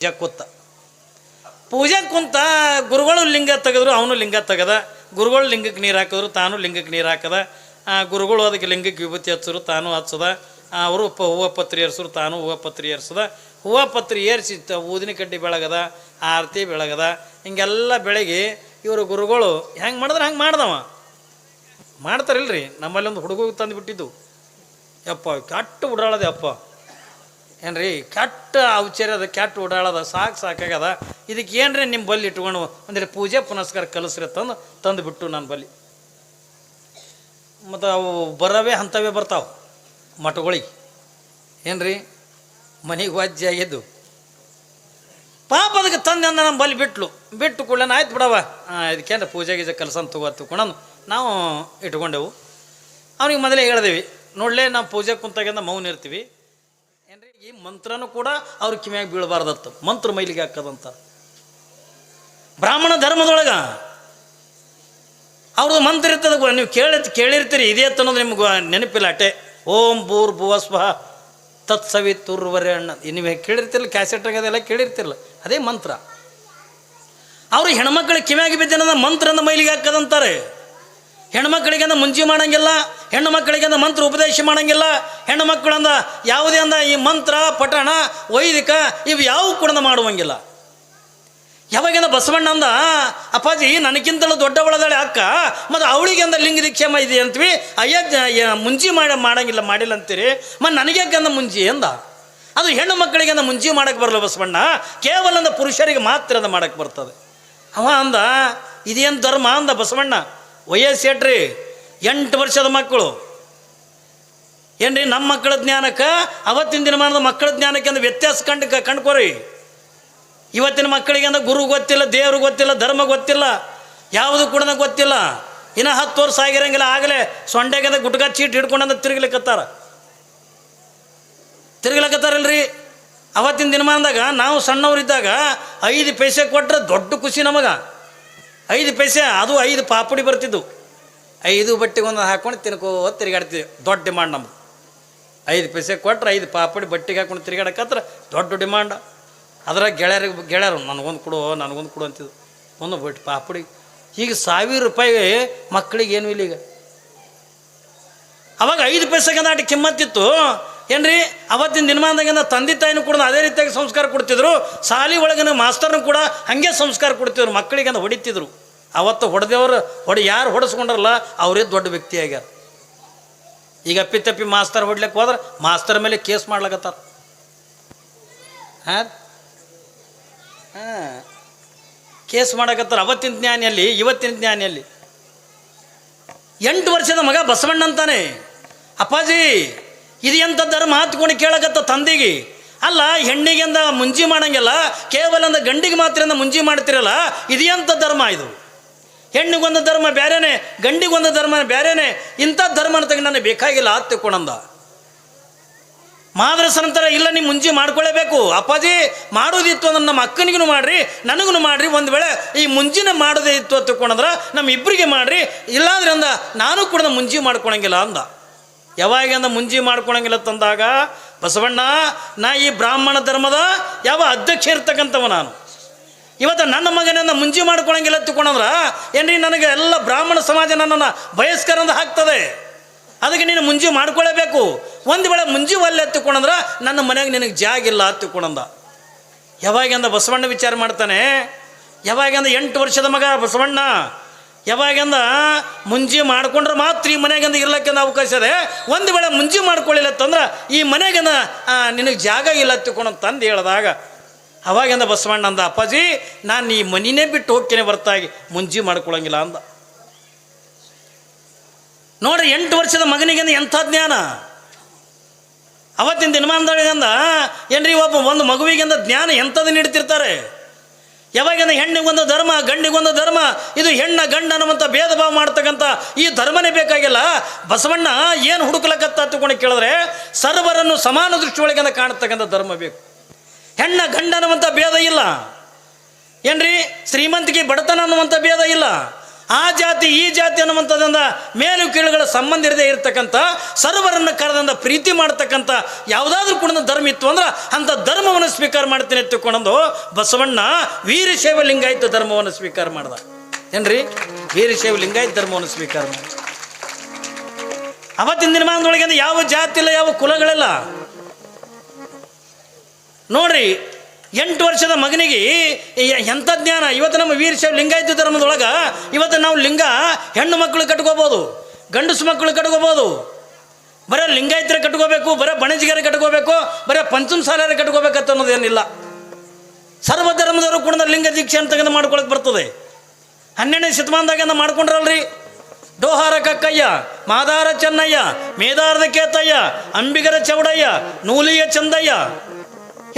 ಪೂಜೆ ಕೂತ ಪೂಜೆ ಕುಂತ ಗುರುಗಳು ಲಿಂಗ ತೆಗೆದ್ರು, ಅವನು ಲಿಂಗ ತೆಗೆದ. ಗುರುಗಳು ಲಿಂಗಕ್ಕೆ ನೀರು ಹಾಕಿದ್ರು, ತಾನು ಲಿಂಗಕ್ಕೆ ನೀರು ಹಾಕದ. ಗುರುಗಳು ಅದಕ್ಕೆ ಲಿಂಗಕ್ಕೆ ವಿಭೂತಿ ಹಚ್ಚರು, ತಾನು ಹಚ್ಚದ. ಅವರು ಹೂವು ಪತ್ರಿ ಏರ್ಸಿದ್ರು, ತಾನು ಹೂವು ಪತ್ರಿ ಏರ್ಸದ. ಹೂವು ಪತ್ರಿ ಏರಿಸಿ ಊದಿನ ಕಡ್ಡಿ ಬೆಳಗದ, ಆರತಿ ಬೆಳಗದ. ಹಿಂಗೆಲ್ಲ ಬೆಳಗ್ಗೆ ಇವರು ಗುರುಗಳು ಹೆಂಗೆ ಮಾಡಿದ್ರೆ ಹಂಗೆ ಮಾಡ್ದವ. ಮಾಡ್ತಾರಿಲ್ರಿ, ನಮ್ಮಲ್ಲಿ ಒಂದು ಹುಡುಗ ತಂದು ಬಿಟ್ಟಿದ್ದು. ಯಪ್ಪ ಕೆಟ್ಟ ಉಡಾಳದೆ ಅಪ್ಪ, ಏನ್ರಿ ಕೆಟ್ಟ ಔಚರ್ಯದ ಕೆಟ್ಟ ಓಡಾಳದ, ಸಾಕಾಗ್ಯದ. ಇದಕ್ಕೆ ಏನ್ರಿ ನಿಮ್ಮ ಬಲ್ಲಿ ಇಟ್ಕೊಂಡು ಅಂದರೆ ಪೂಜೆ ಪುನಸ್ಕಾರ ಕಲಿಸ್ರಿ ತಂದು ಬಿಟ್ಟು ನನ್ನ ಬಲ್ಲಿ. ಮತ್ತು ಅವು ಬರವೇ ಅಂಥವೇ ಬರ್ತಾವೆ ಮಠಗಳಿಗೆ, ಏನ್ರಿ ಮನೆಗೆ ವಾಜ್ಯ ಆಗಿದ್ದು. ಪಾಪ ಅದಕ್ಕೆ ತಂದೆ ಅಂದ ನಮ್ಮ ಬಲ್ಲಿ ಬಿಟ್ಟು ಕೂಡಲೇ ಆಯ್ತು ಬಿಡವ, ಇದಕ್ಕೇಂದ್ರೆ ಪೂಜೆ ಗೀಜೆ ಕಲಸಂತ ತಗೋಕೊಂಡು ನಾವು ಇಟ್ಕೊಂಡೆವು. ಅವ್ನಿಗೆ ಮೊದಲೇ ಹೇಳಿದೆವು, ನೋಡಲೇ ನಾವು ಪೂಜೆ ಕುಂತಾಗಿಂದ ಮೌನ ಇರ್ತೀವಿ ಏನ್ರಿ, ಈ ಮಂತ್ರನೂ ಕೂಡ ಅವ್ರ ಕಿವಿಯಾಗಿ ಬೀಳಬಾರ್ದತ್ತ, ಮಂತ್ರ ಮೈಲಿಗೆ ಹಾಕದಂತ. ಬ್ರಾಹ್ಮಣ ಧರ್ಮದೊಳಗೆ ಅವ್ರದ್ದು ಮಂತ್ರ ಇರ್ತದ, ನೀವು ಕೇಳಿರ್ತೀರಿ. ಇದೇ ಅನ್ನೋದು ನಿಮ್ಗೆ ನೆನಪಿಲ್ಲ ಅಟೆ. ಓಂ ಭೂರ್ ಭುವ ಸ್ವಃ ತತ್ಸವಿತುರ್ವರೆಣ್ಣ, ನೀವು ಕೇಳಿರ್ತಿರಲ್ಲ, ಕ್ಯಾಸೆಟ್ ಆಗೋದೆಲ್ಲ ಕೇಳಿರ್ತಿರಲ್ಲ, ಅದೇ ಮಂತ್ರ. ಅವರು ಹೆಣ್ಮಕ್ಳಿಗೆ ಕಿವಿಯಾಗಿ ಬಿದ್ದನದ ಮಂತ್ರದ ಮೈಲಿಗೆ ಹಾಕದಂತಾರೆ. ಹೆಣ್ಮಕ್ಳಿಗೆಂದ ಮುಂಜಿ ಮಾಡಂಗಿಲ್ಲ, ಹೆಣ್ಣು ಮಕ್ಕಳಿಗೆಂದ ಮಂತ್ರ ಉಪದೇಶ ಮಾಡಂಗಿಲ್ಲ. ಹೆಣ್ಣು ಮಕ್ಕಳಂದ ಯಾವುದೇ ಅಂದ ಈ ಮಂತ್ರ ಪಠಣ ವೈದಿಕ ಇವು ಯಾವ ಕೂಡ ಮಾಡುವಂಗಿಲ್ಲ. ಯಾವಾಗಿಂದ ಬಸವಣ್ಣ ಅಂದ, ಅಪ್ಪಾಜಿ ನನಗಿಂತಲೂ ದೊಡ್ಡವಳದಾಳೆ ಅಕ್ಕ, ಮತ್ತು ಅವಳಿಗೆಂದ ಲಿಂಗ ದೀಕ್ಷೆ ಇದೆ ಅಂತೀವಿ, ಅಯ್ಯ ಮುಂಜಿ ಮಾಡಂಗಿಲ್ಲ ಮಾಡಿಲ್ಲ ಅಂತೀರಿ, ಮತ್ತು ನನಗ್ಯಾಕಂದ ಮುಂಜಿ ಅಂದ. ಅದು ಹೆಣ್ಣು ಮಕ್ಕಳಿಗೆಂದ ಮುಂಜಿ ಮಾಡಕ್ಕೆ ಬರಲ್ಲ ಬಸವಣ್ಣ, ಕೇವಲ ಅಂದ ಪುರುಷರಿಗೆ ಮಾತ್ರ ಅದ ಮಾಡಕ್ಕೆ ಬರ್ತದೆ. ಅವ ಅಂದ ಇದೇನು ಧರ್ಮ ಅಂದ ಬಸವಣ್ಣ. ವಯಸ್ಸೇಟ್ರಿ 8 ವರ್ಷದ ಮಕ್ಕಳು ಏನ್ರಿ, ನಮ್ಮ ಮಕ್ಕಳ ಜ್ಞಾನಕ್ಕೆ ಅವತ್ತಿನ ದಿನಮಾನದ ಮಕ್ಕಳ ಜ್ಞಾನಕ್ಕೆ ಅಂದ ವ್ಯತ್ಯಾಸ ಕಂಡ್ಕೋರಿ. ಇವತ್ತಿನ ಮಕ್ಕಳಿಗೆ ಅಂದ ಗುರು ಗೊತ್ತಿಲ್ಲ, ದೇವ್ರು ಗೊತ್ತಿಲ್ಲ, ಧರ್ಮ ಗೊತ್ತಿಲ್ಲ, ಯಾವುದು ಕೂಡ ಗೊತ್ತಿಲ್ಲ. ಇನ್ನು 10 ವರ್ಷ ಆಗಿರಂಗಿಲ್ಲ, ಆಗಲೇ ಸೊಂಡೆಗಂದ ಗುಟ್ಕಾ ಚೀಟ್ ಹಿಡ್ಕೊಂಡಂದ ತಿರುಗ್ಲಕತ್ತಾರಲ್ರಿ. ಅವತ್ತಿನ ದಿನಮಾನದಾಗ ನಾವು ಸಣ್ಣವರಿದ್ದಾಗ 5 ಪೈಸೆ ಕೊಟ್ಟರೆ ದೊಡ್ಡ ಖುಷಿ ನಮಗೆ. 5 ಪೈಸೆ, ಅದು 5 ಪಾಪಡಿ ಬರ್ತಿದ್ದು. 5 ಬಟ್ಟೆಗೊಂದು ಹಾಕೊಂಡು ತಿನ್ಕೋತ ತಿರುಗಾಡ್ತಿದ್ವಿ, ದೊಡ್ಡ ಡಿಮಾಂಡ್ ನಮ್ದು. 5 ಪೈಸೆ ಕೊಟ್ರೆ 5 ಪಾಪಡಿ ಬಟ್ಟೆಗೆ ಹಾಕೊಂಡು ತಿರುಗಾಡಕತ್ರ ದೊಡ್ಡ ಡಿಮಾಂಡ್. ಅದ್ರಾಗ ಗೆಳೆಯರು ನನಗೊಂದು ಕೊಡು ಅಂತಿದ್ದು, ಒಂದು ಬಟ್ಟೆ ಪಾಪಡಿ. ಈಗ 1000 ರೂಪಾಯಿ ಮಕ್ಕಳಿಗೆ ಏನೂ ಇಲ್ಲ ಈಗ. ಅವಾಗ 5 ಪೈಸೆಗೆ ನಾಟಿ ಕಿಮ್ಮತ್ತಿತ್ತು ಏನ್ರಿ. ಅವತ್ತಿನ ದಿನಮಾನದಾಗಿಂದ ತಂದೆ ತಾಯಿನೂ ಕೂಡ ಅದೇ ರೀತಿಯಾಗಿ ಸಂಸ್ಕಾರ ಕೊಡ್ತಿದ್ರು. ಶಾಲೆ ಒಳಗಿನ ಮಾಸ್ತರ್ನೂ ಕೂಡ ಹಾಗೆ ಸಂಸ್ಕಾರ ಕೊಡ್ತಿದ್ರು, ಮಕ್ಕಳಿಗೆ ಅಂತ ಹೊಡಿತಿದ್ರು. ಅವತ್ತು ಯಾರು ಹೊಡೆಸ್ಕೊಂಡ್ರಲ್ಲ ಅವರೇ ದೊಡ್ಡ ವ್ಯಕ್ತಿ ಆಗ್ಯಾರ. ಈಗ ಅಪ್ಪಿತಪ್ಪಿ ಮಾಸ್ತರ್ ಹೊಡ್ಲಿಕ್ಕೆ ಹೋದ್ರೆ ಮಾಸ್ತರ್ ಮೇಲೆ ಕೇಸ್ ಮಾಡ್ಲಕತ್ತಾರ. ಕೇಸ್ ಮಾಡಕತ್ತಾರ. ಅವತ್ತಿನ ಜ್ಞಾನಿಯಲ್ಲಿ ಇವತ್ತಿನ ಜ್ಞಾನಿಯಲ್ಲಿ. 8 ವರ್ಷದ ಮಗ ಬಸವಣ್ಣ ಅಂತಾನೆ, ಅಪ್ಪಾಜಿ ಇದು ಎಂಥ ಧರ್ಮ ಹತ್ಕೊಂಡು ಕೇಳಕತ್ತ ತಂದೆಗೆ. ಅಲ್ಲ, ಹೆಣ್ಣಿಗೆಂದ ಮುಂಜಿ ಮಾಡಂಗಿಲ್ಲ, ಕೇವಲ ಅಂದ ಗಂಡಿಗೆ ಮಾತ್ರ ಮುಂಜಿ ಮಾಡ್ತಿರಲ್ಲ, ಇದು ಎಂಥ ಧರ್ಮ ಇದು? ಹೆಣ್ಣಿಗೊಂದು ಧರ್ಮ ಬೇರೆನೆ, ಗಂಡಿಗೊಂದು ಧರ್ಮ ಬೇರೆನೆ. ಇಂಥ ಧರ್ಮನ ತೆಗೆ ನನಗೆ ಬೇಕಾಗಿಲ್ಲ ಹತ್ತಿಕೊಂಡಂದ. ಮಾದ್ರಸನಂತರ ಇಲ್ಲ, ನೀವು ಮುಂಜಿ ಮಾಡ್ಕೊಳ್ಳೇಬೇಕು. ಅಪ್ಪಾಜಿ ಮಾಡೋದಿತ್ತು ಅಂದ್ರೆ ನಮ್ಮ ಅಕ್ಕನಿಗೂ ಮಾಡ್ರಿ, ನನಗೂ ಮಾಡ್ರಿ. ಒಂದು ವೇಳೆ ಈ ಮುಂಜಿನ ಮಾಡೋದೇ ಇತ್ತು ಹತ್ತಿಕೊಂಡ್ರೆ ನಮ್ಮ ಇಬ್ಬರಿಗೆ ಮಾಡ್ರಿ, ಇಲ್ಲಾಂದ್ರೆ ಅಂದ ನಾನು ಕೂಡ ಮುಂಜಿ ಮಾಡ್ಕೊಳಂಗಿಲ್ಲ ಅಂದ. ಯಾವಾಗ ಮುಂಜಿ ಮಾಡ್ಕೊಳಂಗಿಲ್ಲ ತಂದಾಗ, ಬಸವಣ್ಣ ನಾ ಈ ಬ್ರಾಹ್ಮಣ ಧರ್ಮದ ಯಾವ ಅಧ್ಯಕ್ಷ ಇರ್ತಕ್ಕಂಥವ ನಾನು. ಇವತ್ತು ನನ್ನ ಮಗನನ್ನು ಮುಂಜಿ ಮಾಡ್ಕೊಳಂಗಿಲ್ಲ ತಿಳ್ಕೊಂಡ್ರ ಏನ್ರಿ, ನನಗೆ ಎಲ್ಲ ಬ್ರಾಹ್ಮಣ ಸಮಾಜ ನನ್ನನ್ನು ಬಯಸ್ಕರಂದ ಹಾಕ್ತದೆ. ಅದಕ್ಕೆ ನೀನು ಮುಂಜಿ ಮಾಡ್ಕೊಳ್ಳೇಬೇಕು. ಒಂದು ವೇಳೆ ಮುಂಜಿ ಒಲ್ಲೆ ಹತ್ತಿಕೊಂಡ್ರ ನನ್ನ ಮನೆಗೆ ನಿನಗೆ ಜಾಗಿಲ್ಲ ಹತ್ತಿಕೊಂಡ. ಯಾವಾಗಂದ ಬಸವಣ್ಣ ವಿಚಾರ ಮಾಡ್ತಾನೆ. ಯಾವಾಗಂದ 8 ವರ್ಷದ ಮಗ ಬಸವಣ್ಣ ಯಾವಾಗಂದ ಮುಂಜಿ ಮಾಡ್ಕೊಂಡ್ರೆ ಮಾತ್ರ ಈ ಮನೆಗಂದ ಇರ್ಲಕ್ಕಿಂದ ಅವಕಾಶ ಇದೆ. ಒಂದು ವೇಳೆ ಮುಂಜಿ ಮಾಡ್ಕೊಳ್ಳಿಲ್ಲ ತಂದ್ರೆ ಈ ಮನೆಗಂದ ನಿನಗೆ ಜಾಗ ಇಲ್ಲ ಹತ್ತಿಕೊಂಡು ತಂದು ಹೇಳಿದಾಗ ಅವಾಗಂದ ಬಸವಣ್ಣ ಅಂದ, ಅಪ್ಪಾಜಿ ನಾನು ಈ ಮನಿನೇ ಬಿಟ್ಟು ಹೋಗ್ತೇನೆ ಹೊರತಾಗಿ ಮುಂಜಿ ಮಾಡ್ಕೊಳಂಗಿಲ್ಲ ಅಂದ. ನೋಡ್ರಿ, 8 ವರ್ಷದ ಮಗನಿಗೆಂದ ಎಂಥ ಜ್ಞಾನ. ಅವತ್ತಿನ ದಿನಮಾನದೊಳಗಂದ ಏನ್ರಿ, ಒಂದು ಮಗುವಿಗೆಂದ ಜ್ಞಾನ ಎಂಥದ್ದು ನೀಡ್ತಿರ್ತಾರೆ. ಯಾವಾಗಂದ ಹೆಣ್ಣಿಗೊಂದು ಧರ್ಮ, ಗಂಡಿಗೊಂದು ಧರ್ಮ, ಇದು ಹೆಣ್ಣ ಗಂಡ ಅನ್ನುವಂಥ ಭೇದ ಭಾವ ಮಾಡ್ತಕ್ಕಂಥ ಈ ಧರ್ಮನೇ ಬೇಕಾಗಿಲ್ಲ. ಬಸವಣ್ಣ ಏನು ಹುಡುಕ್ಲಕತ್ತ ಹತ್ತುಕೊಂಡು ಕೇಳಿದ್ರೆ ಸರ್ವರನ್ನು ಸಮಾನ ದೃಷ್ಟಿಯೊಳಗಿಂದ ಕಾಣತಕ್ಕಂಥ ಧರ್ಮ ಬೇಕು. ಹೆಣ್ಣ ಗಂಡ ಅನ್ನುವಂಥ ಭೇದ ಇಲ್ಲ ಏನ್ರಿ, ಶ್ರೀಮಂತಿಕೆ ಬಡತನ ಅನ್ನುವಂಥ ಭೇದ ಇಲ್ಲ. ಆ ಜಾತಿ ಈ ಜಾತಿ ಅನ್ನುವಂಥದ್ದಿಂದ ಮೇಲು ಕೀಳುಗಳ ಸಂಬಂಧ ಇರದೇ ಇರತಕ್ಕಂಥ ಸರ್ವರನ್ನು ಕರೆದಿಂದ ಪ್ರೀತಿ ಮಾಡ್ತಕ್ಕಂಥ ಯಾವುದಾದ್ರೂ ಕೂಡ ಧರ್ಮ ಇತ್ತು ಅಂದ್ರೆ ಅಂಥ ಧರ್ಮವನ್ನು ಸ್ವೀಕಾರ ಮಾಡ್ತೀನಿ ಎತ್ತಿಕೊಂಡು ಬಸವಣ್ಣ ವೀರಶೈವ ಲಿಂಗಾಯತ ಧರ್ಮವನ್ನು ಸ್ವೀಕಾರ ಮಾಡ್ದ. ಏನ್ರಿ, ವೀರಶೈವ ಲಿಂಗಾಯತ ಧರ್ಮವನ್ನು ಸ್ವೀಕಾರ ಮಾಡಿ. ಅವತ್ತಿನ ದಿನಮಾನದೊಳಗೆ ಯಾವ ಜಾತಿ ಇಲ್ಲ, ಯಾವ ಕುಲಗಳಿಲ್ಲ. ನೋಡ್ರಿ, 8 ವರ್ಷದ ಮಗನಿಗೆ ಎಂಥ ಜ್ಞಾನ. ಇವತ್ತು ನಮ್ಮ ವೀರಶೈವ ಲಿಂಗಾಯತ ಧರ್ಮದೊಳಗೆ ಇವತ್ತು ನಾವು ಲಿಂಗ ಹೆಣ್ಣು ಮಕ್ಕಳು ಕಟ್ಕೋಬೋದು, ಗಂಡಸು ಮಕ್ಕಳು ಕಟ್ಕೋಬೋದು. ಬರೀ ಲಿಂಗಾಯತರ ಕಟ್ಕೋಬೇಕು, ಬರೀ ಬಣಜಿಗರ ಕಟ್ಕೋಬೇಕು, ಬರೀ ಪಂಚಮ ಸಾಲರ ಕಟ್ಕೋಬೇಕಂತ ಅನ್ನೋದೇನಿಲ್ಲ. ಸರ್ವಧರ್ಮದವರು ಕೂಡ ಲಿಂಗ ದೀಕ್ಷೆ ಅಂತ ತೆಗೆದು ಮಾಡ್ಕೊಳಕ್ಕೆ ಬರ್ತದೆ. 12ನೇ ಶತಮಾನದಾಗ ಮಾಡ್ಕೊಂಡ್ರಲ್ರಿ. ಡೋಹಾರ ಕಕ್ಕಯ್ಯ, ಮಾದಾರ ಚೆನ್ನಯ್ಯ, ಮೇದಾರದ ಕೇತಯ್ಯ, ಅಂಬಿಗರ ಚೌಡಯ್ಯ, ನೂಲಿಯ ಚಂದಯ್ಯ,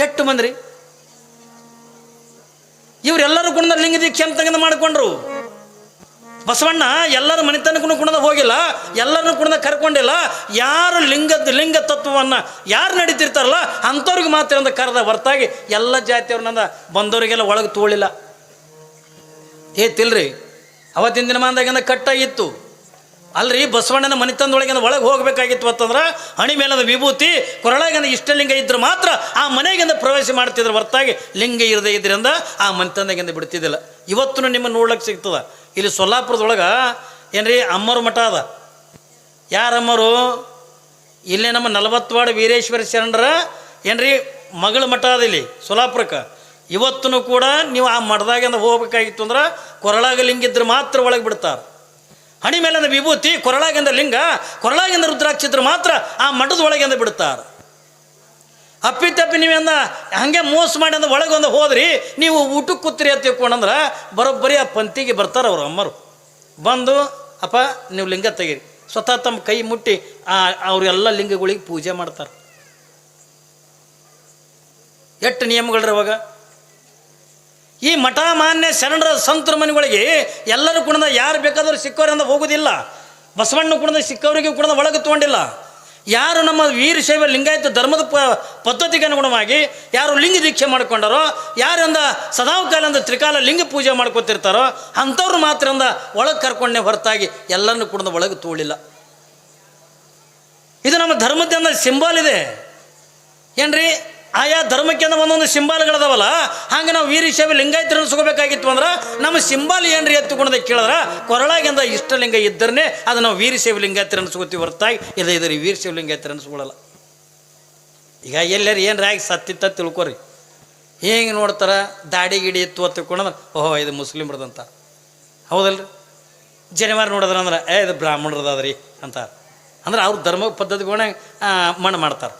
ಎಷ್ಟು ಮಂದ್ರಿ ಇವರೆಲ್ಲರೂ ಕೂಡ ಲಿಂಗ ದೀಕ್ಷೆ ಅಂತ ತೆಗೆದು ಮಾಡಿಕೊಂಡ್ರು. ಬಸವಣ್ಣ ಎಲ್ಲರ ಮನೆತನಕ್ಕೂ ಕೂಡ ಹೋಗಿಲ್ಲ, ಎಲ್ಲರನ್ನೂ ಕೂಡ ಕರ್ಕೊಂಡಿಲ್ಲ. ಯಾರು ಲಿಂಗ ತತ್ವವನ್ನು ಯಾರು ನಡೀತಿರ್ತಾರಲ್ಲ ಅಂಥವ್ರಿಗೆ ಮಾತ್ರ ಅಂತ ಕರೆದ ಹೊರತಾಗಿ ಎಲ್ಲ ಜಾತಿಯವ್ರನ್ನ ಬಂದವರಿಗೆಲ್ಲ ಒಳಗೆ ತೋಳಿಲ್ಲ. ತಿಲ್ರಿ, ಅವತ್ತಿನ ದಿನಮಾನದಾಗಿಂದ ಕಟ್ಟಾಗಿತ್ತು ಅಲ್ರಿ. ಬಸವಣ್ಣನ ಮನೆತನದೊಳಗಿಂದ ಒಳಗೆ ಹೋಗಬೇಕಾಗಿತ್ತು ಅಂತಂದ್ರೆ ಹಣಿ ಮೇಲದ ವಿಭೂತಿ, ಕೊರಳಾಗಿಂದ ಇಷ್ಟಲಿಂಗ ಇದ್ರೆ ಮಾತ್ರ ಆ ಮನೆಗಿಂದ ಪ್ರವೇಶ ಮಾಡ್ತಿದ್ರು ಹೊರತಾಗಿ ಲಿಂಗ ಇರದೇ ಇದರಿಂದ ಆ ಮನೆತನದಾಗಿಂದ ಬಿಡ್ತಿದ್ದಿಲ್ಲ. ಇವತ್ತು ನಿಮ್ಮನ್ನು ನೋಡ್ಲಿಕ್ಕೆ ಸಿಗ್ತದ. ಇಲ್ಲಿ ಸೊಲ್ಲಾಪುರದೊಳಗೆ ಏನ್ರಿ ಅಮ್ಮರು ಮಠ ಅದ. ಯಾರಮ್ಮರು? ಇಲ್ಲೇ ನಮ್ಮ 40 ವಾರ್ಡ್ ವೀರೇಶ್ವರ ಶರಣರ ಏನ್ರಿ ಮಗಳ ಮಠ ಅದ ಇಲ್ಲಿ ಸೊಲ್ಲಾಪುರಕ್ಕೆ. ಇವತ್ತೂ ಕೂಡ ನೀವು ಆ ಮಠದಾಗಿಂದ ಹೋಗ್ಬೇಕಾಗಿತ್ತು ಅಂದ್ರೆ ಕೊರಳಾಗ ಲಿಂಗ ಇದ್ರೆ ಮಾತ್ರ ಒಳಗೆ ಬಿಡ್ತಾರೆ. ಹಣಿ ಮೇಲಿಂದ ವಿಭೂತಿ, ಕೊರಳಾಗಿಂದ ಲಿಂಗ, ಕೊರಳಾಗಿಂದ ರುದ್ರಾಕ್ಷಿದ್ರು ಮಾತ್ರ ಆ ಮಠದ ಒಳಗಿಂದ ಬಿಡ್ತಾರೆ. ಅಪ್ಪಿತಪ್ಪಿ ನೀವೆಂದ ಹಾಗೆ ಮೋಸ ಮಾಡಿ ಅಂದ ಒಳಗೊಂದು ಹೋದ್ರಿ, ನೀವು ಊಟಕ್ಕೆ ಕೂತ್ರಿ ಅಂತ ತಿಳ್ಕೊಂಡಂದ್ರೆ ಬರೋಬ್ಬರಿ ಆ ಪಂಕ್ತಿಗೆ ಬರ್ತಾರೆ ಅವರು ಅಮ್ಮರು. ಬಂದು ಅಪ್ಪ ನೀವು ಲಿಂಗ ತೆಗೀರಿ, ಸ್ವತಃ ತಮ್ಮ ಕೈ ಮುಟ್ಟಿ ಅವರೆಲ್ಲ ಲಿಂಗಗಳಿಗೆ ಪೂಜೆ ಮಾಡ್ತಾರೆ. ಎಷ್ಟು ನಿಯಮಗಳ್ರಿ ಅವಾಗ. ಈ ಮಠ ಮಾನ್ಯ ಶರಣರ ಸಂತರ ಮನೆಗಳಿಗೆ ಎಲ್ಲರೂ ಕೂಡ ಯಾರು ಬೇಕಾದರೂ ಸಿಕ್ಕವರಿಂದ ಹೋಗೋದಿಲ್ಲ. ಬಸವಣ್ಣ ಕೂಡ ಸಿಕ್ಕವರಿಗೆ ಕೂಡ ಒಳಗೆ ತೊಗೊಂಡಿಲ್ಲ. ಯಾರು ನಮ್ಮ ವೀರಶೈವ ಲಿಂಗಾಯತ ಧರ್ಮದ ಪದ್ಧತಿಗೆ ಅನುಗುಣವಾಗಿ ಯಾರು ಲಿಂಗ ದೀಕ್ಷೆ ಮಾಡ್ಕೊಂಡಾರೋ, ಯಾರಿಂದ ಸದಾವಕಾಲಂದ ತ್ರಿಕಾಲ ಲಿಂಗ ಪೂಜೆ ಮಾಡ್ಕೊತಿರ್ತಾರೋ ಅಂಥವ್ರು ಮಾತ್ರ ಒಳಗೆ ಕರ್ಕೊಂಡೇ ಹೊರತಾಗಿ ಎಲ್ಲರನ್ನೂ ಕೂಡ ಒಳಗೆ ತೋಳಿಲ್ಲ. ಇದು ನಮ್ಮ ಧರ್ಮದಿಂದ ಸಿಂಬಲ್ ಇದೆ ಏನ್ರಿ. ಆಯಾ ಧರ್ಮಕ್ಕೆ ಒಂದೊಂದು ಸಿಂಬಾಲ್ಗಳದಾವಲ್ಲ, ಹಾಗೆ ನಾವು ವೀರಶೈವ ಲಿಂಗಾಯತರು ಅನ್ಸ್ಕೋಬೇಕಾಗಿತ್ತು ಅಂದ್ರೆ ನಮ್ಮ ಸಿಂಬಾಲ್ ಏನ್ರಿ ಎತ್ತುಕೊಂಡದ ಕೇಳಿದ್ರೆ ಕೊರಳಾಗಿಂದ ಇಷ್ಟಲಿಂಗ ಇದ್ದರೇ ಅದು ನಾವು ವೀರಶೈವ ಲಿಂಗಾಯತರು ಅನ್ಸ್ಕೋತೀವಿ ಹೊರತಾಗಿ ಇದ್ರಿ ವೀರಶೈವ ಲಿಂಗಾಯತರು ಅನ್ಸ್ಕೊಳ್ಳಲ್ಲ. ಈಗ ಎಲ್ಲರೂ ಏನ್ರಿ ಆಗಿ ಸತ್ತಿತ್ತ ತಿಳ್ಕೊರಿ. ಹೇಗೆ ನೋಡ್ತಾರೆ, ದಾಡಿ ಗಿಡಿ ಇತ್ತು ಅಂತ ತಿಳ್ಕೊಂಡ್ರೆ ಓಹೋ ಇದು ಮುಸ್ಲಿಮ್ರದಂತ. ಹೌದಲ್ರಿ. ಜನಿವಾರ ನೋಡಿದ್ರೆ ಅಂದ್ರೆ ಇದು ಬ್ರಾಹ್ಮಣರದಾದ್ರಿ ಅಂತಾರೆ. ಅಂದ್ರೆ ಅವ್ರ ಧರ್ಮ ಪದ್ಧತಿಗಳನ್ನ ಮಣ್ಣು ಮಾಡ್ತಾರೆ.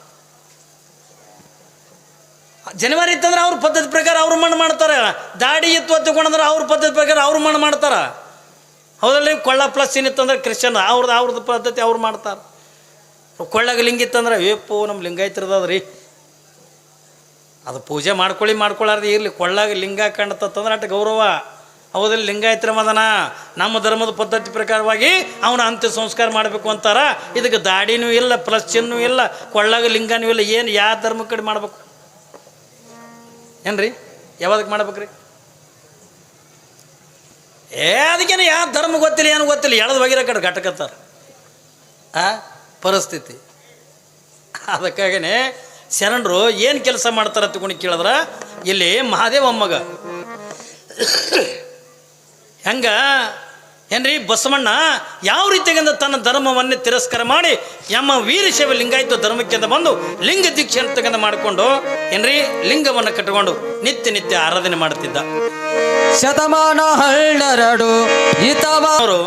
ಜನವರಿ ಇತ್ತಂದ್ರೆ ಅವ್ರ ಪದ್ಧತಿ ಪ್ರಕಾರ ಅವ್ರು ಮಣ್ಣು ಮಾಡ್ತಾರೆ. ದಾಡಿ ಇತ್ತು ಹತ್ಕೊಂಡ್ರೆ ಅವ್ರ ಪದ್ಧತಿ ಪ್ರಕಾರ ಅವ್ರು ಮಣ್ಣು ಮಾಡ್ತಾರೆ. ಹೌದಲ್ಲಿ. ಕೊಳ್ಳ ಪ್ಲಸ್ ಏನಿತ್ತಂದ್ರೆ ಕ್ರಿಶ್ಚನ್ ಅವ್ರದ್ದು ಪದ್ಧತಿ ಅವ್ರು ಮಾಡ್ತಾರೆ. ಕೊಳ್ಳಾಗ ಲಿಂಗ ಇತ್ತಂದ್ರೆ ಏಪೋ ನಮ್ಮ ಲಿಂಗಾಯತರದ್ರಿ ಅದು ಪೂಜೆ ಮಾಡ್ಕೊಳ್ಳಾರ್ದು ಇರಲಿ. ಕೊಳ್ಳಾಗ ಲಿಂಗ ಕಾಣ್ತಂದ್ರೆ ಅಷ್ಟು ಗೌರವ. ಹೌದಲ್ಲಿ. ಲಿಂಗಾಯತರ ಮದನ ನಮ್ಮ ಧರ್ಮದ ಪದ್ಧತಿ ಪ್ರಕಾರವಾಗಿ ಅವನ ಅಂತ್ಯ ಸಂಸ್ಕಾರ ಮಾಡಬೇಕು ಅಂತಾರ. ಇದಕ್ಕೆ ದಾಡಿನೂ ಇಲ್ಲ, ಪ್ಲಸ್ ಚಿನ್ನೂ ಇಲ್ಲ, ಕೊಳ್ಳಾಗ ಲಿಂಗನೂ ಇಲ್ಲ. ಏನು ಯಾವ ಧರ್ಮ ಕಡೆ ಮಾಡ್ಬೇಕು ಏನ್ರಿ? ಯಾವ್ದಕ್ಕೆ ಮಾಡ್ಬೇಕ್ರಿ? ಅದಕ್ಕೇನು ಯಾವ ಧರ್ಮ ಗೊತ್ತಿಲ್ಲ, ಏನು ಗೊತ್ತಿಲ್ಲ, ಎಳದ ಬಗೆರ ಕಡೆ ಘಟಕತ್ತಾರೆ ಪರಿಸ್ಥಿತಿ. ಅದಕ್ಕಾಗೇ ಶರಣರು ಏನು ಕೆಲಸ ಮಾಡ್ತಾರೆ ತಗೊಂಡು ಕೇಳಿದ್ರೆ ಇಲ್ಲಿ ಮಹಾದೇವ ಅಮ್ಮಗ ಹೆಂಗ ಏನ್ರಿ ಬಸವಣ್ಣ ಯಾವ ರೀತಿಯಿಂದ ತನ್ನ ಧರ್ಮವನ್ನೇ ತಿರಸ್ಕಾರ ಮಾಡಿ ನಮ್ಮ ವೀರಶೈವ ಲಿಂಗಾಯತ ಧರ್ಮಕ್ಕೆ ಬಂದು ಲಿಂಗ ದೀಕ್ಷೆ ಅಂತಕ್ಕಂಥ ಮಾಡಿಕೊಂಡು ಏನ್ರಿ ಲಿಂಗವನ್ನು ಕಟ್ಟಿಕೊಂಡು ನಿತ್ಯ ಆರಾಧನೆ ಮಾಡ್ತಿದ್ದ. ಶತಮಾನ ಹಳ್ಳರಡು ಅವರು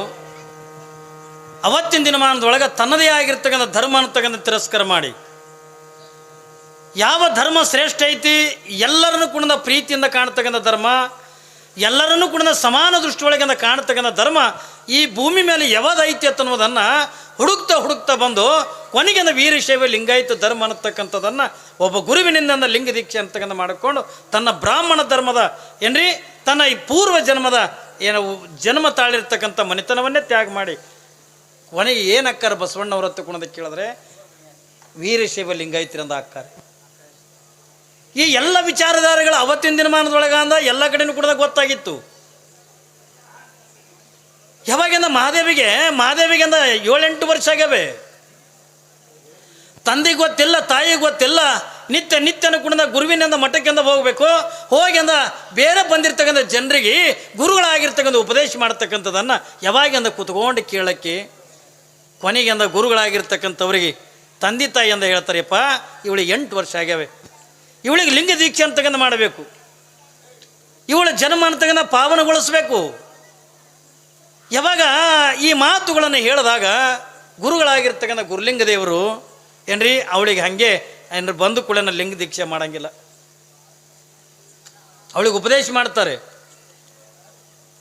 ಅವತ್ತಿನ ದಿನಮಾನದೊಳಗೆ ತನ್ನದೇ ಆಗಿರ್ತಕ್ಕಂಥ ಧರ್ಮ ಅಂತಕ್ಕಂಥ ತಿರಸ್ಕಾರ ಮಾಡಿ ಯಾವ ಧರ್ಮ ಶ್ರೇಷ್ಠ ಐತಿ, ಎಲ್ಲರನ್ನು ಕೂಡ ಪ್ರೀತಿಯಿಂದ ಕಾಣ್ತಕ್ಕಂಥ ಧರ್ಮ, ಎಲ್ಲರನ್ನೂ ಕೂಡ ಸಮಾನ ದೃಷ್ಟಿಯೊಳಗಿಂದ ಕಾಣ್ತಕ್ಕಂಥ ಧರ್ಮ ಈ ಭೂಮಿ ಮೇಲೆ ಯಾವ್ದೈತಿ ಅನ್ನೋದನ್ನು ಹುಡುಕ್ತಾ ಬಂದು ಕೊನೆಗೆ ವೀರಶೈವ ಲಿಂಗಾಯತ ಧರ್ಮ ಅನ್ನತಕ್ಕಂಥದ್ದನ್ನು ಒಬ್ಬ ಗುರುವಿನಿಂದ ಲಿಂಗ ದೀಕ್ಷೆ ಅಂತಕ್ಕಂಥ ಮಾಡಿಕೊಂಡು ತನ್ನ ಬ್ರಾಹ್ಮಣ ಧರ್ಮದ ಏನ್ರಿ ತನ್ನ ಈ ಪೂರ್ವ ಜನ್ಮದ ಜನ್ಮ ತಾಳಿರ್ತಕ್ಕಂಥ ಮನೆತನವನ್ನೇ ತ್ಯಾಗ ಮಾಡಿ ಕೊನೆಗೆ ಏನು ಅಕ್ಕಾರ ಬಸವಣ್ಣವ್ರ ಹತ್ತಕೊಂಡೋದಕ್ಕೆ ಕೇಳಿದ್ರೆ ವೀರಶೈವ ಲಿಂಗಾಯತರಿಂದ ಹಾಕ್ತಾರೆ. ಈ ಎಲ್ಲ ವಿಚಾರಧಾರೆಗಳು ಅವತ್ತಿನ ದಿನಮಾನದೊಳಗ ಅಂದ ಎಲ್ಲ ಕಡೆನೂ ಕೂಡ ಗೊತ್ತಾಗಿತ್ತು. ಯಾವಾಗಿಂದ ಮಹಾದೇವಿಗಿಂದ 7-8 ವರ್ಷ ಆಗ್ಯಾವೆ. ತಂದೆಗೆ ಗೊತ್ತಿಲ್ಲ, ತಾಯಿಗೆ ಗೊತ್ತಿಲ್ಲ. ನಿತ್ಯನ ಕುಣಿದ ಗುರುವಿನಿಂದ ಮಠಕ್ಕಿಂದ ಹೋಗಬೇಕು. ಹೋಗಿಂದ ಬೇರೆ ಬಂದಿರ್ತಕ್ಕಂಥ ಜನರಿಗೆ ಗುರುಗಳಾಗಿರ್ತಕ್ಕಂಥ ಉಪದೇಶ ಮಾಡ್ತಕ್ಕಂಥದ್ದನ್ನು ಯಾವಾಗಿಂದ ಕೂತ್ಕೊಂಡು ಕೇಳಕ್ಕೆ, ಕೊನೆಗಿಂದ ಗುರುಗಳಾಗಿರ್ತಕ್ಕಂಥವ್ರಿಗೆ ತಂದೆ ತಾಯಿಯಿಂದ ಹೇಳ್ತಾರೆಪ್ಪ, ಇವಳಿಗೆ 8 ವರ್ಷ ಆಗ್ಯಾವೆ, ಇವಳಿಗೆ ಲಿಂಗ ದೀಕ್ಷೆ ಅಂತಕ್ಕಂಥ ಮಾಡಬೇಕು, ಇವಳ ಜನ್ಮ ಅಂತಕ್ಕಂಥ ಪಾವನಗೊಳಿಸ್ಬೇಕು. ಯಾವಾಗ ಈ ಮಾತುಗಳನ್ನು ಹೇಳಿದಾಗ ಗುರುಗಳಾಗಿರ್ತಕ್ಕಂಥ ಗುರುಲಿಂಗ ದೇವರು ಏನ್ರಿ ಅವಳಿಗೆ ಹಾಗೆ ಏನ್ರಿ ಬಂದು ಕೂಡ ಲಿಂಗ ದೀಕ್ಷೆ ಮಾಡಂಗಿಲ್ಲ, ಅವಳಿಗೆ ಉಪದೇಶ ಮಾಡ್ತಾರೆ.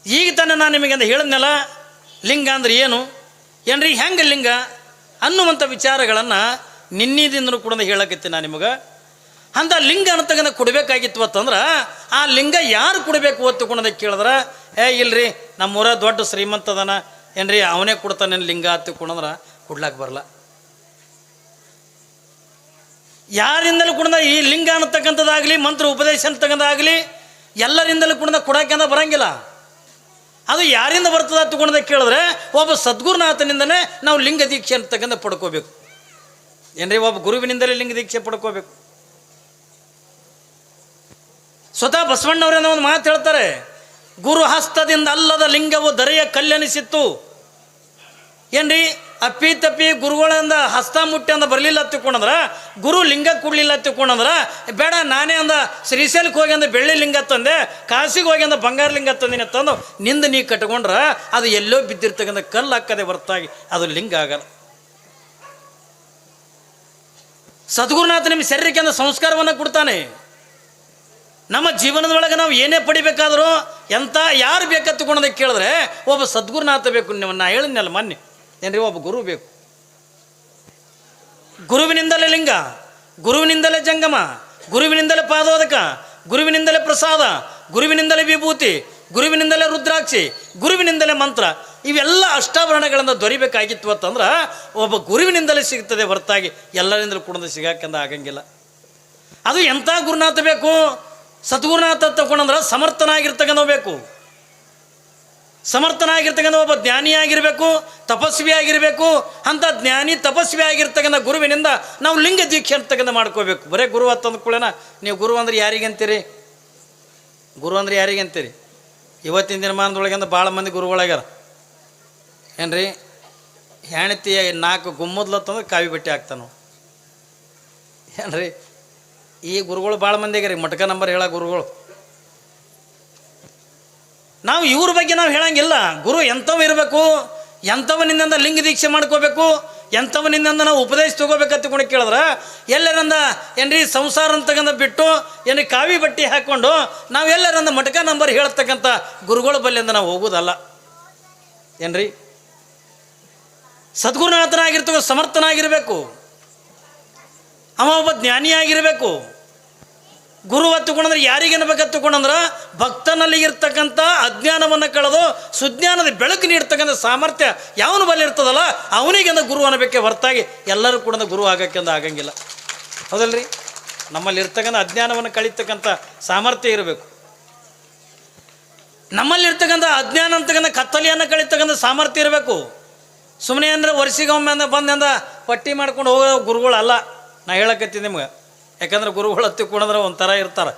ಈಗ ತಾನೇ ನಾನು ನಿಮಗೆ ಅಂತ ಹೇಳಿದ್ನಲ್ಲ, ಲಿಂಗ ಅಂದ್ರೆ ಏನು ಏನ್ರಿ, ಹೆಂಗೆ ಲಿಂಗ ಅನ್ನುವಂಥ ವಿಚಾರಗಳನ್ನು ನಿನ್ನಿದಿಂದನೂ ಕೂಡ ಹೇಳಕತ್ತೀನಿ ನಾನು ನಿಮಗೆ. ಅಂಥ ಲಿಂಗ ಅಂತಕ್ಕಂಥ ಕೊಡಬೇಕಾಗಿತ್ತು ಅಂತಂದ್ರೆ ಆ ಲಿಂಗ ಯಾರು ಕೊಡಬೇಕು ಹೊತ್ತುಕೊಂಡದ ಕೇಳಿದ್ರೆ, ಇಲ್ರಿ ನಮ್ಮೂರ ದೊಡ್ಡ ಶ್ರೀಮಂತದನ ಏನ್ರಿ ಅವನೇ ಕೊಡ್ತಾನೆ ಲಿಂಗ ಹತ್ತಿಕೊಂಡ್ರೆ ಕೊಡ್ಲಾಕ ಬರಲ್ಲ. ಯಾರಿಂದಲೂ ಕೂಡ ಈ ಲಿಂಗ ಅನ್ನತಕ್ಕಂಥದ್ದಾಗಲಿ, ಮಂತ್ರ ಉಪದೇಶ ಅಂತಕ್ಕಂಥದ್ದಾಗಲಿ ಎಲ್ಲರಿಂದಲೂ ಕೂಡ ಕೊಡೋಕೆ ಬರಂಗಿಲ್ಲ. ಅದು ಯಾರಿಂದ ಬರ್ತದ ತಗೊಂಡ ಕೇಳಿದ್ರೆ ಒಬ್ಬ ಸದ್ಗುರುನಾಥನಿಂದನೇ ನಾವು ಲಿಂಗ ದೀಕ್ಷೆ ಅಂತಕ್ಕಂಥ ಪಡ್ಕೋಬೇಕು. ಏನ್ರಿ ಒಬ್ಬ ಗುರುವಿನಿಂದಲೇ ಲಿಂಗ ದೀಕ್ಷೆ ಪಡ್ಕೋಬೇಕು. ಸ್ವತಃ ಬಸವಣ್ಣವರೇನೋ ಒಂದು ಮಾತು ಹೇಳ್ತಾರೆ, ಗುರು ಹಸ್ತದಿಂದ ಅಲ್ಲದ ಲಿಂಗವು ದರೆಯ ಕಲ್ಲೆನಿಸಿತ್ತು. ಏನ್ರಿ ಅಪ್ಪಿ ತಪ್ಪಿ ಗುರುಗಳಿಂದ ಹಸ್ತ ಮುಟ್ಟಿ ಅಂದ ಬರಲಿಲ್ಲ ತಿಳ್ಕೊಂಡ್ರ, ಗುರು ಲಿಂಗ ಕೊಡ್ಲಿಲ್ಲ ತಿಳ್ಕೊಂಡ್ರ, ಬೇಡ ನಾನೇ ಅಂದ ಶ್ರೀಶೈಲಕ್ಕೆ ಹೋಗಿ ಅಂದ ಬೆಳ್ಳಿ ಲಿಂಗ ತಂದೆ, ಕಾಸಿಗೆ ಹೋಗಿ ಅಂದ ಬಂಗಾರ ಲಿಂಗ ತಂದಿನಿ ತಂದು ನಿಂದ ನೀ ಕಟ್ಕೊಂಡ್ರ ಅದು ಎಲ್ಲೋ ಬಿದ್ದಿರ್ತಕ್ಕಂಥ ಕಲ್ಲು ಹಾಕದೆ ಹೊರತಾಗಿ ಅದು ಲಿಂಗ ಆಗಲ್ಲ. ಸದ್ಗುರುನಾಥ ನಿಮ್ಮ ಶರೀರಕ್ಕೆ ಅಂದ ಸಂಸ್ಕಾರವನ್ನು ಕೊಡ್ತಾನೆ. ನಮ್ಮ ಜೀವನದ ಒಳಗೆ ನಾವು ಏನೇ ಪಡಿಬೇಕಾದರೂ ಎಂಥ ಯಾರು ಬೇಕತ್ತುಕೊಂಡೋದಕ್ಕೆ ಕೇಳಿದ್ರೆ ಒಬ್ಬ ಸದ್ಗುರುನಾಥ ಬೇಕು. ನಾ ಹೇಳಿದ್ನಲ್ಲ ಮೊನ್ನೆ, ಏನ್ರಿ ಒಬ್ಬ ಗುರು ಬೇಕು. ಗುರುವಿನಿಂದಲೇ ಲಿಂಗ, ಗುರುವಿನಿಂದಲೇ ಜಂಗಮ, ಗುರುವಿನಿಂದಲೇ ಪಾದೋದಕ, ಗುರುವಿನಿಂದಲೇ ಪ್ರಸಾದ, ಗುರುವಿನಿಂದಲೇ ವಿಭೂತಿ, ಗುರುವಿನಿಂದಲೇ ರುದ್ರಾಕ್ಷಿ, ಗುರುವಿನಿಂದಲೇ ಮಂತ್ರ. ಇವೆಲ್ಲ ಅಷ್ಟಾಭರಣಗಳಿಂದ ದೊರಿಬೇಕಾಗಿತ್ತು ಅಂತಂದ್ರೆ ಒಬ್ಬ ಗುರುವಿನಿಂದಲೇ ಸಿಗ್ತದೆ ಹೊರತಾಗಿ ಎಲ್ಲರಿಂದಲೂ ಕೂಡ ಸಿಗಾಕಂದ ಆಗಂಗಿಲ್ಲ. ಅದು ಎಂಥ ಗುರುನಾಥ ಬೇಕು? ಸದ್ಗುರುನಾಥ ತಗೊಂಡ್ರೆ ಸಮರ್ಥನಾಗಿರ್ತಕ್ಕಂಥ ಬೇಕು. ಸಮರ್ಥನಾಗಿರ್ತಕ್ಕಂಥ ಒಬ್ಬ ಜ್ಞಾನಿಯಾಗಿರಬೇಕು, ತಪಸ್ವಿ ಆಗಿರಬೇಕು. ಅಂಥ ಜ್ಞಾನಿ ತಪಸ್ವಿ ಆಗಿರ್ತಕ್ಕಂಥ ಗುರುವಿನಿಂದ ನಾವು ಲಿಂಗ ದೀಕ್ಷೆ ಅಂತಕ್ಕಂಥ ಮಾಡ್ಕೋಬೇಕು. ಬರೇ ಗುರು ಅಂತಂದ ಕೂಡನ ನೀವು ಗುರು ಅಂದ್ರೆ ಯಾರಿಗೆ ಅಂತೀರಿ? ಗುರು ಅಂದ್ರೆ ಯಾರಿಗೆ ಅಂತೀರಿ? ಇವತ್ತಿನ ದಿನಮಾನದೊಳಗಿಂದ ಭಾಳ ಮಂದಿ ಗುರುಗಳಾಗ್ಯಾರ. ಏನ್ರಿ ಹೆಣ್ತಿ 4 ಗುಮ್ಮದ್ಲತ್ತಂದ್ರೆ ಕಾವಿ ಬಟ್ಟೆ ಹಾಕ್ತಾನು. ಏನ್ರಿ ಈ ಗುರುಗಳು ಭಾಳ ಮಂದಿ ಆಗ್ಯಾರ. ಮಟ್ಕ ನಂಬರ್ ಹೇಳ ಗುರುಗಳು. ನಾವು ಇವ್ರ ಬಗ್ಗೆ ನಾವು ಹೇಳಂಗಿಲ್ಲ. ಗುರು ಎಂಥವ ಇರಬೇಕು, ಎಂಥವನಿಂದ ಲಿಂಗ ದೀಕ್ಷೆ ಮಾಡ್ಕೋಬೇಕು, ಎಂಥವನಿಂದ ನಾವು ಉಪದೇಶ ತೊಗೋಬೇಕಂತಕೊಂಡು ಕೇಳಿದ್ರೆ ಎಲ್ಲರಂದ ಏನ್ರಿ ಸಂಸಾರ ಅಂತಕ್ಕಂಥ ಬಿಟ್ಟು ಏನ್ರಿ ಕಾವಿ ಬಟ್ಟೆ ಹಾಕ್ಕೊಂಡು ನಾವು ಎಲ್ಲರಂದ ಮಟ್ಕ ನಂಬರ್ ಹೇಳ್ತಕ್ಕಂಥ ಗುರುಗಳ ಬಲ್ಲಿಂದ ನಾವು ಹೋಗೋದಲ್ಲ. ಏನ್ರಿ ಸದ್ಗುರುನಾಥನಾಗಿರ್ತಕ್ಕ ಸಮರ್ಥನಾಗಿರಬೇಕು, ಅವ ಒಬ್ಬ ಜ್ಞಾನಿಯಾಗಿರಬೇಕು. ಗುರು ಹತ್ತುಕೊಂಡ್ರೆ ಯಾರಿಗೇನಬೇಕತ್ತುಕೊಂಡ್ರೆ ಭಕ್ತನಲ್ಲಿ ಇರ್ತಕ್ಕಂಥ ಅಜ್ಞಾನವನ್ನು ಕಳೆದು ಸುಜ್ಞಾನದ ಬೆಳಕು ನೀಡ್ತಕ್ಕಂಥ ಸಾಮರ್ಥ್ಯ ಯಾವನು ಬಲ್ಲಿ ಇರ್ತದಲ್ಲ ಅವನಿಗೆಂದ ಗುರು ಅನ್ನಬೇಕೆ ಹೊರತಾಗಿ ಎಲ್ಲರೂ ಕೂಡ ಗುರು ಆಗಕ್ಕೆಂದು ಆಗಂಗಿಲ್ಲ. ಹೌದಲ್ರಿ? ನಮ್ಮಲ್ಲಿ ಇರ್ತಕ್ಕಂಥ ಅಜ್ಞಾನವನ್ನು ಕಳೀತಕ್ಕಂಥ ಸಾಮರ್ಥ್ಯ ಇರಬೇಕು. ನಮ್ಮಲ್ಲಿ ಇರ್ತಕ್ಕಂಥ ಅಜ್ಞಾನ ಅಂತಕ್ಕಂಥ ಕತ್ತಲೆಯನ್ನು ಕಳೀತಕ್ಕಂಥ ಸಾಮರ್ಥ್ಯ ಇರಬೇಕು. ಸುಮ್ಮನೆ ಅಂದರೆ ವರ್ಷಿಗೊಮ್ಮೆ ಅಂದ ಬಂದಿಂದ ಪಟ್ಟಿ ಮಾಡ್ಕೊಂಡು ಹೋಗೋ ಗುರುಗಳು ಅಲ್ಲ. ನಾ ಹೇಳಕತ್ತೀನಿ ನಿಮ್ಗೆ. ಯಾಕಂದ್ರೆ ಗುರುಗಳು ಹತ್ತಿಕೊಂಡ್ರೆ ಒಂಥರ ಇರ್ತಾರೆ.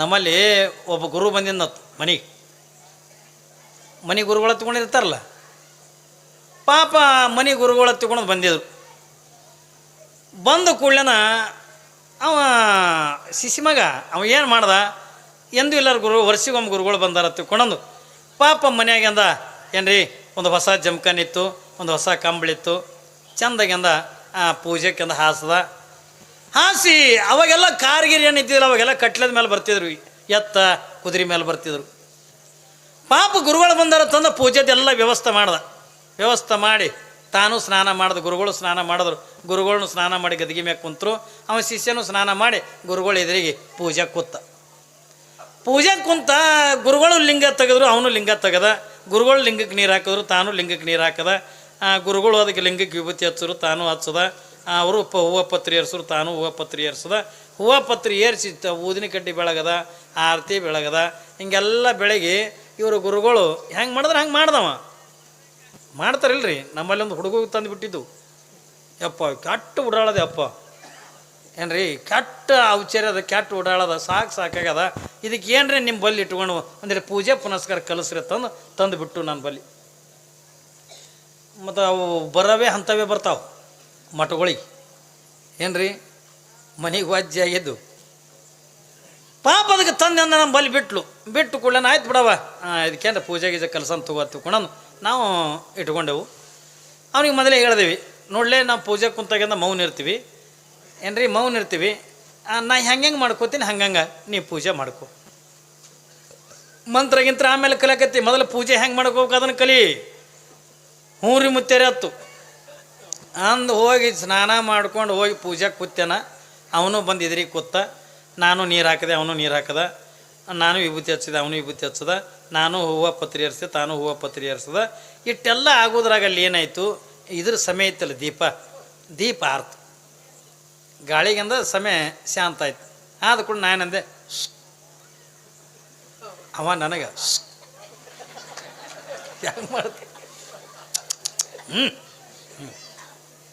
ನಮ್ಮಲ್ಲಿ ಒಬ್ಬ ಗುರು ಬಂದಿದ್ದತ್ತು ಮನೆ ಗುರುಗಳು ಹತ್ಕೊಂಡಿರ್ತಾರಲ್ಲ, ಪಾಪ ಮನೆ ಗುರುಗಳು ಹತ್ತಿಕೊಂಡು ಬಂದಿದ್ರು. ಬಂದ ಕೂಡಲೇನ ಅವ ಶಿಶಿ ಮಗ ಅವ ಏನು ಮಾಡ್ದ, ಎಂದೂ ಎಲ್ಲರೂ ವರ್ಷಿಗೊಮ್ಮೆ ಗುರುಗಳು ಬಂದಾರ ಹತ್ತಿಕೊಂಡಂದು ಪಾಪ ಮನ್ಯಾಗಿಂದ ಏನ್ರಿ ಒಂದು ಹೊಸ ಜಮ್ಕನಿತ್ತು, ಒಂದು ಹೊಸ ಕಂಬಳಿತ್ತು, ಚಂದಾಗಿಂದ ಪೂಜೆಕ್ಕಿಂದ ಹಾಸಿ ಅವಾಗೆಲ್ಲ ಕಾರ್ಗಿರಿ ಏನಿದ್ದಿಲ್ಲ, ಅವಾಗೆಲ್ಲ ಕಟ್ಲದ ಮೇಲೆ ಬರ್ತಿದ್ರು, ಎತ್ತ ಕುದುರೆ ಮೇಲೆ ಬರ್ತಿದ್ರು. ಪಾಪ ಗುರುಗಳು ಬಂದಾರ ತಂದ ಪೂಜೆದೆಲ್ಲ ವ್ಯವಸ್ಥೆ ಮಾಡಿ ತಾನು ಸ್ನಾನ ಮಾಡ್ದು, ಗುರುಗಳು ಸ್ನಾನ ಮಾಡಿದ್ರು. ಗುರುಗಳನ್ನು ಸ್ನಾನ ಮಾಡಿ ಗದಿಗೆ ಮ್ಯಾಗ ಕುಂತರು. ಅವನ ಶಿಷ್ಯನು ಸ್ನಾನ ಮಾಡಿ ಗುರುಗಳು ಎದುರಿಗೆ ಪೂಜೆ ಕುಂತ ಗುರುಗಳು ಲಿಂಗ ತೆಗೆದ್ರು, ಅವನು ಲಿಂಗ ತೆಗೆದ. ಗುರುಗಳು ಲಿಂಗಕ್ಕೆ ನೀರು ಹಾಕಿದ್ರು, ತಾನು ಲಿಂಗಕ್ಕೆ ನೀರು ಹಾಕದ. ಗುರುಗಳು ಅದಕ್ಕೆ ಲಿಂಗಕ್ಕೆ ವಿಭೂತಿ ಹಚ್ಚರು, ತಾನು ಹಚ್ಚದ. ಅವರು ಹೂವು ಪತ್ರಿ ಏರ್ಸರು, ತಾನು ಹೂವು ಪತ್ರಿ ಏರ್ಸದ. ಹೂವು ಪತ್ರಿ ಏರಿಸಿ ಊದಿನ ಕಡ್ಡಿ ಬೆಳಗದ, ಆರತಿ ಬೆಳಗದ. ಹಿಂಗೆಲ್ಲ ಬೆಳಗ್ಗೆ ಇವರು ಗುರುಗಳು ಹೆಂಗೆ ಮಾಡಿದ್ರೆ ಹಂಗೆ ಮಾಡ್ದವ. ಮಾಡ್ತಾರಿಲ್ರಿ. ನಮ್ಮಲ್ಲಿ ಒಂದು ಹುಡುಗ ತಂದು ಬಿಟ್ಟಿದ್ದು, ಯಪ್ಪ ಕೆಟ್ಟ ಓಡಾಳದೆ ಅಪ್ಪ, ಏನ್ರಿ ಕೆಟ್ಟ ಔಚರ್ಯ ಅದ, ಕೆಟ್ಟ ಓಡಾಳದ, ಸಾಕಾಗ್ಯದ, ಇದಕ್ಕೆ ಏನ್ರಿ ನಿಮ್ಮ ಬಲ್ಲಿ ಇಟ್ಕೊಂಡು ಅಂದರೆ ಪೂಜೆ ಪುನಸ್ಕಾರ ಕಲಿಸ್ರಿ ತಂದು ಬಿಟ್ಟು ನನ್ನ ಬಲ್ಲಿ. ಮತ್ತು ಅವು ಬರವೇ ಅಂಥವೇ ಬರ್ತಾವೆ ಮಠಗಳಿಗೆ, ಏನ್ರಿ ಮನೆಗೆ ವಾಜ್ಯ ಆಗಿದ್ದು. ಪಾಪ ಅದಕ್ಕೆ ತಂದೆ ಅಂದ ನಮ್ಮ ಬಲ್ಲಿ ಬಿಟ್ಟು ಕೂಡಲೇ ಆಯ್ತು ಬಿಡವ, ಇದಕ್ಕೇನ್ರ ಪೂಜೆ ಗೀಜೆ ಕಲ್ಸಂತ ತಗೋತಿಕೊಂಡು ನಾವು ಇಟ್ಕೊಂಡೆವು. ಅವ್ನಿಗೆ ಮೊದಲೇ ಹೇಳ್ದೇವಿ, ನೋಡಲೇ ನಾವು ಪೂಜೆ ಕುಂತಾಗಿಂದ ಮೌನ ಇರ್ತೀವಿ, ಏನ್ರಿ ಮೌನ ಇರ್ತೀವಿ, ನಾ ಹೆಂಗೆ ಮಾಡ್ಕೋತೀನಿ ಹಂಗಂಗೆ ನೀವು ಪೂಜೆ ಮಾಡ್ಕೊ, ಮಂತ್ರ ಗಿಂತ್ರ ಆಮೇಲೆ ಕಲಿಯಕತ್ತಿ, ಮೊದಲು ಪೂಜೆ ಹೆಂಗೆ ಮಾಡ್ಕೋಬೇಕು ಅದನ್ನು ಕಲಿ. ಹ್ಞೂ ರೀ ಮುತ್ತೇರಿ ಹತ್ತು ಅಂದು ಹೋಗಿ ಸ್ನಾನ ಮಾಡ್ಕೊಂಡು ಹೋಗಿ ಪೂಜೆ ಕೂತ್ಯಾನ. ಅವನು ಬಂದು ಇದ್ರಿಗೆ ಕೂತ, ನಾನು ನೀರು ಹಾಕಿದೆ, ಅವನು ನೀರು ಹಾಕದ, ನಾನು ವಿಭೂತಿ ಹಚ್ಚಿದೆ, ಅವನು ವಿಭೂತಿ ಹಚ್ಚದ, ನಾನು ಹೂವು ಪತ್ರಿ ಏರಿಸಿದೆ, ತಾನು ಹೂವು ಪತ್ರಿ ಏರಿಸದ. ಇಷ್ಟೆಲ್ಲ ಆಗೋದ್ರಾಗ ಅಲ್ಲಿ ಏನಾಯಿತು, ಇದ್ರ ಸಮಯ ಇತ್ತಲ್ಲ, ದೀಪ ಆರ್ತು, ಗಾಳಿಗಿಂದ ಸಮಯ ಶಾಂತ ಆಯ್ತು. ಆದ ಕೂಡ ನಾನಂದೆ, ಅವ ನನಗೆ ಹೆಂಗೆ ಮಾಡ್ತೆ,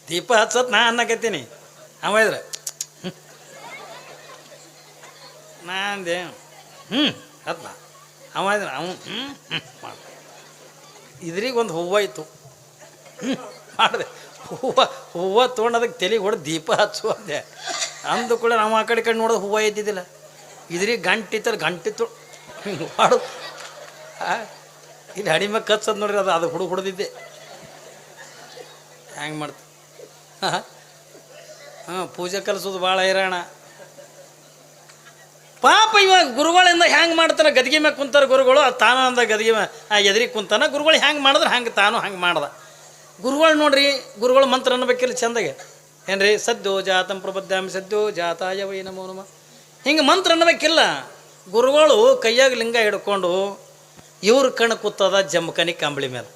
ದೀಪ ಹಚ್ಚತ್ ನಾ ಅನ್ನಕತ್ತೀನಿ, ಅವ ಇದ್ರೆ ನಾ ಅಂದೆ ಹತ್ನ, ಅವ ಇದ್ರೆ ಇದ್ರಿಗೆ ಒಂದು ಹೂವು ಇತ್ತು, ಮಾಡಿದೆ, ಹೂವು ತೊಗೊಂಡದಕ್ಕೆ ತಲೆಗೆ ಹೊಡೆದು ದೀಪ ಹಚ್ಚು ಅಂದೆ. ಅಂದು ಕೂಡ ನಾವು ಆ ಕಡೆ ನೋಡೋದು ಹೂವು ಇದ್ದಿದ್ದಿಲ್ಲ, ಇದ್ರಿಗೆ ಗಂಟಿತ್ತಲ್ಲ, ಗಂಟಿತ್ತು ಹಿಂಗೆ ಮಾಡು. ಇಲ್ಲಿ ಹಡಿಮೆ ಕಚ್ಚೋದು ನೋಡ್ರಿ, ಅದು ಹೊಡೆದಿದ್ದೆ ಹೆಂಗೆ ಮಾಡ್ತ. ಪೂಜೆ ಕಲಿಸೋದು ಭಾಳ ಹೈರಾಣ ಪಾಪ. ಇವಾಗ ಗುರುಗಳಿಂದ ಹೆಂಗೆ ಮಾಡ್ತಾನೆ, ಗದಿಗೆ ಮ್ಯಾಗ ಕುಂತಾರ ಗುರುಗಳು, ತಾನು ಅಂದ ಗದಿಗೆ ಎದುರಿಗೆ ಕುಂತಾನ, ಗುರುಗಳು ಹೆಂಗೆ ಮಾಡಿದ್ರೆ ಹಂಗೆ ತಾನು ಹಂಗೆ ಮಾಡ್ದ. ಗುರುಗಳು ನೋಡ್ರಿ, ಗುರುಗಳು ಮಂತ್ರ ಅನ್ನಬೇಕಿಲ್ಲ ಚಂದಾಗೆ, ಏನ್ರಿ ಸದ್ಯೋ ಜಾತಂ ಪ್ರಬದ್ಧಾಮಿ ಸದ್ಯೋ ಜಾತಾಯ ವೈ ನಮೋ ನಮ, ಹಿಂಗೆ ಮಂತ್ರ ಅನ್ನಬೇಕಿಲ್ಲ. ಗುರುಗಳು ಕೈಯಾಗ ಲಿಂಗ ಹಿಡ್ಕೊಂಡು ಇವ್ರ ಕಣ್ಣು ಕೂತದ ಜಮಖಾನಿ ಕಂಬಳಿ ಮೇಲೆ,